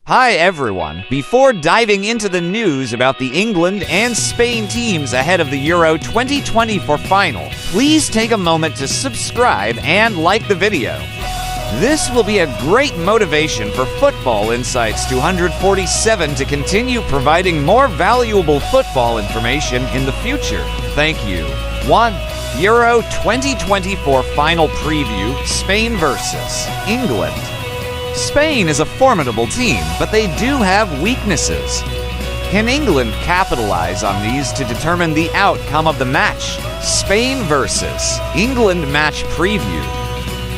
Hi everyone! Before diving into the news about the England and Spain teams ahead of the Euro 2024 final, please take a moment to subscribe and like the video. This will be a great motivation for Football Insights 247 to continue providing more valuable football information in the future. Thank you. 1. Euro 2024 final preview, Spain versus England. Spain is a formidable team, but they do have weaknesses. Can England capitalize on these to determine the outcome of the match? Spain versus England match preview.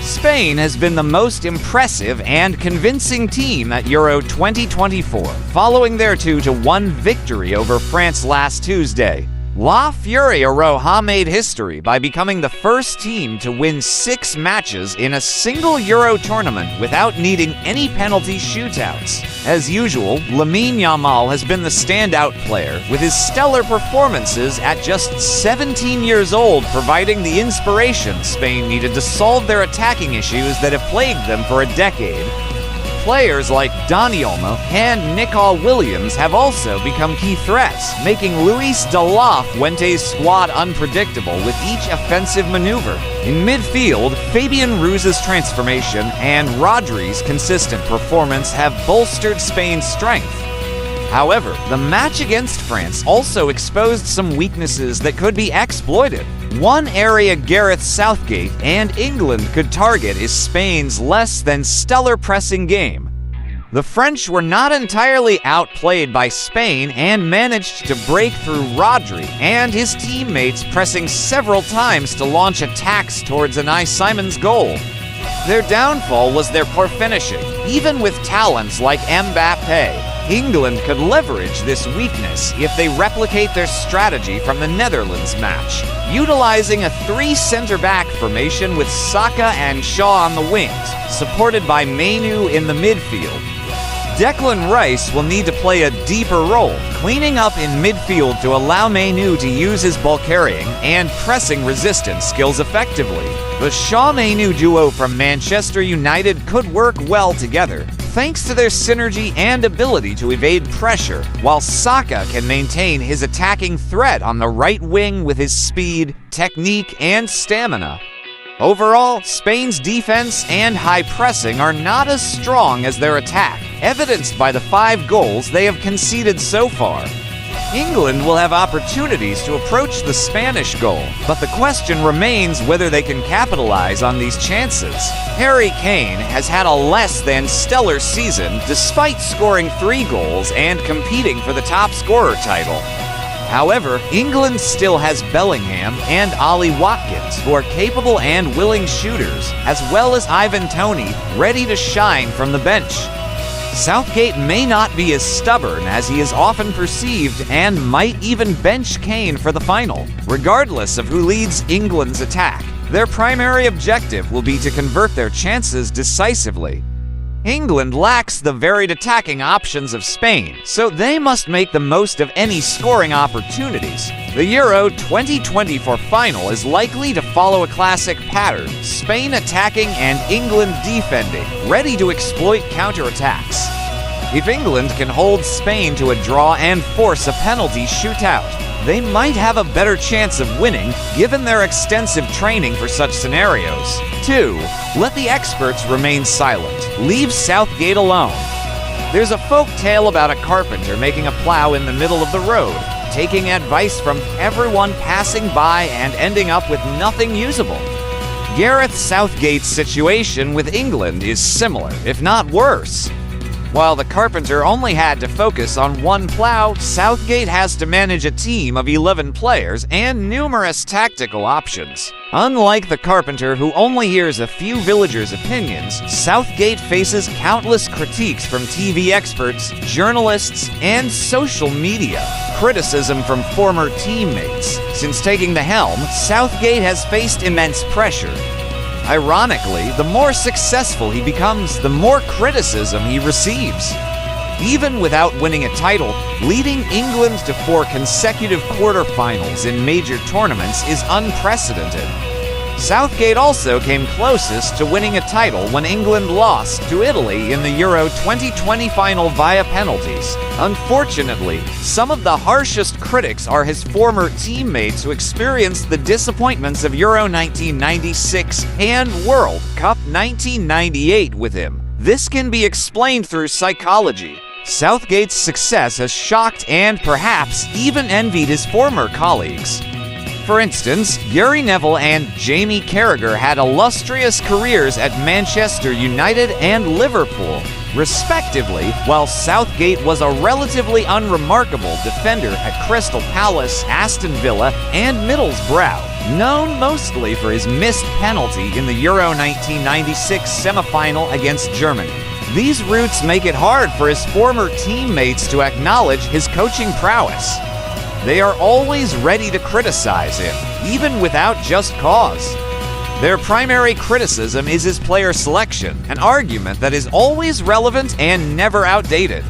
Spain has been the most impressive and convincing team at Euro 2024, following their 2-1 victory over France last Tuesday. La Furia Roja made history by becoming the first team to win 6 matches in a single Euro tournament without needing any penalty shootouts. As usual, Lamine Yamal has been the standout player, with his stellar performances at just 17 years old providing the inspiration Spain needed to solve their attacking issues that have plagued them for a decade. Players like Dani Olmo and Nico Williams have also become key threats, making Luis de la Fuente's squad unpredictable with each offensive maneuver. In midfield, Fabian Ruiz's transformation and Rodri's consistent performance have bolstered Spain's strength. However, the match against France also exposed some weaknesses that could be exploited. One area Gareth Southgate and England could target is Spain's less than stellar pressing game. The French were not entirely outplayed by Spain and managed to break through Rodri and his teammates, pressing several times to launch attacks towards Unai Simon's goal. Their downfall was their poor finishing. Even with talents like Mbappe, England could leverage this weakness if they replicate their strategy from the Netherlands match, utilizing a 3 center-back formation with Saka and Shaw on the wings, supported by Mainu in the midfield. Declan Rice will need to play a deeper role, cleaning up in midfield to allow Mainu to use his ball carrying and pressing resistance skills effectively. The Shaw-Mainu duo from Manchester United could work well together, thanks to their synergy and ability to evade pressure, while Saka can maintain his attacking threat on the right wing with his speed, technique, and stamina. Overall, Spain's defense and high pressing are not as strong as their attack, evidenced by the 5 goals they have conceded so far. England will have opportunities to approach the Spanish goal, but the question remains whether they can capitalize on these chances. Harry Kane has had a less than stellar season despite scoring 3 goals and competing for the top scorer title. However, England still has Bellingham and Ollie Watkins, who are capable and willing shooters, as well as Ivan Toney, ready to shine from the bench. Southgate may not be as stubborn as he is often perceived and might even bench Kane for the final. Regardless of who leads England's attack, their primary objective will be to convert their chances decisively. England lacks the varied attacking options of Spain, so they must make the most of any scoring opportunities. The Euro 2024 final is likely to follow a classic pattern: Spain attacking and England defending, ready to exploit counterattacks. If England can hold Spain to a draw and force a penalty shootout, they might have a better chance of winning, given their extensive training for such scenarios. 2. Let the experts remain silent. Leave Southgate alone. There's a folk tale about a carpenter making a plow in the middle of the road, taking advice from everyone passing by and ending up with nothing usable. Gareth Southgate's situation with England is similar, if not worse. While the carpenter only had to focus on one plow, Southgate has to manage a team of 11 players and numerous tactical options. Unlike the carpenter who only hears a few villagers' opinions, Southgate faces countless critiques from TV experts, journalists, and social media. Criticism from former teammates. Since taking the helm, Southgate has faced immense pressure. Ironically, the more successful he becomes, the more criticism he receives. Even without winning a title, leading England to 4 consecutive quarterfinals in major tournaments is unprecedented. Southgate also came closest to winning a title when England lost to Italy in the Euro 2020 final via penalties. Unfortunately, some of the harshest critics are his former teammates who experienced the disappointments of Euro 1996 and World Cup 1998 with him. This can be explained through psychology. Southgate's success has shocked and perhaps even envied his former colleagues. For instance, Gary Neville and Jamie Carragher had illustrious careers at Manchester United and Liverpool, respectively, while Southgate was a relatively unremarkable defender at Crystal Palace, Aston Villa, and Middlesbrough, known mostly for his missed penalty in the Euro 1996 semi-final against Germany. These roots make it hard for his former teammates to acknowledge his coaching prowess. They are always ready to criticize him, even without just cause. Their primary criticism is his player selection, an argument that is always relevant and never outdated.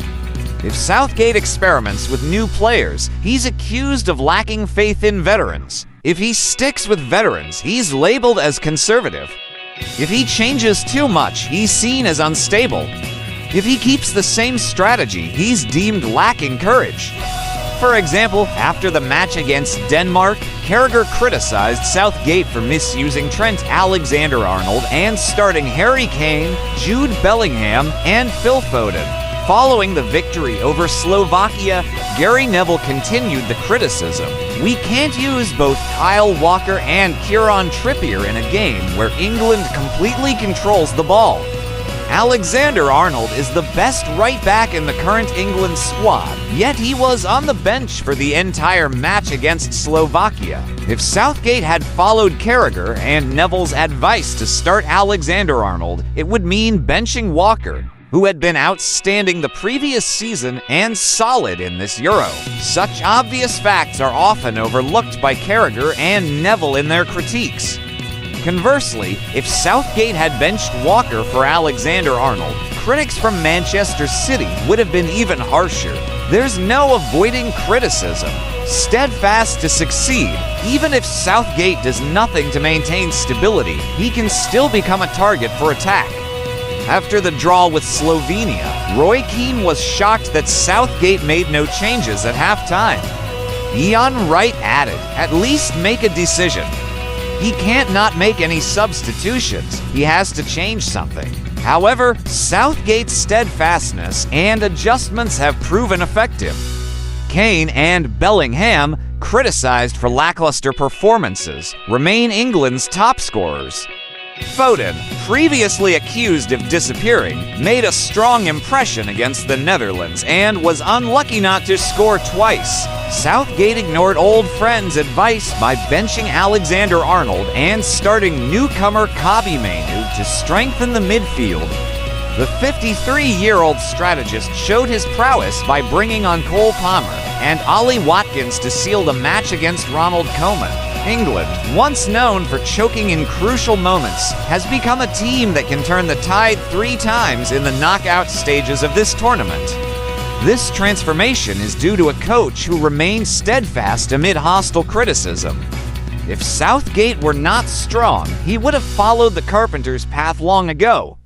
If Southgate experiments with new players, he's accused of lacking faith in veterans. If he sticks with veterans, he's labeled as conservative. If he changes too much, he's seen as unstable. If he keeps the same strategy, he's deemed lacking courage. For example, after the match against Denmark, Carragher criticized Southgate for misusing Trent Alexander-Arnold and starting Harry Kane, Jude Bellingham, and Phil Foden. Following the victory over Slovakia, Gary Neville continued the criticism. We can't use both Kyle Walker and Kieran Trippier in a game where England completely controls the ball. Alexander-Arnold is the best right back in the current England squad, yet he was on the bench for the entire match against Slovakia. If Southgate had followed Carragher and Neville's advice to start Alexander-Arnold, it would mean benching Walker, who had been outstanding the previous season and solid in this Euro. Such obvious facts are often overlooked by Carragher and Neville in their critiques. Conversely, if Southgate had benched Walker for Alexander-Arnold, critics from Manchester City would have been even harsher. There's no avoiding criticism. Steadfast to succeed, even if Southgate does nothing to maintain stability, he can still become a target for attack. After the draw with Slovenia, Roy Keane was shocked that Southgate made no changes at halftime. Ian Wright added, "At least make a decision." He can't not make any substitutions. He has to change something. However, Southgate's steadfastness and adjustments have proven effective. Kane and Bellingham, criticized for lackluster performances, remain England's top scorers. Foden, previously accused of disappearing, made a strong impression against the Netherlands and was unlucky not to score twice. Southgate ignored old friends' advice by benching Alexander-Arnold and starting newcomer Kobbie Mainoo to strengthen the midfield. The 53-year-old strategist showed his prowess by bringing on Cole Palmer and Ollie Watkins to seal the match against Ronald Koeman. England, once known for choking in crucial moments, has become a team that can turn the tide 3 times in the knockout stages of this tournament. This transformation is due to a coach who remained steadfast amid hostile criticism. If Southgate were not strong, he would have followed the Carpenters' path long ago.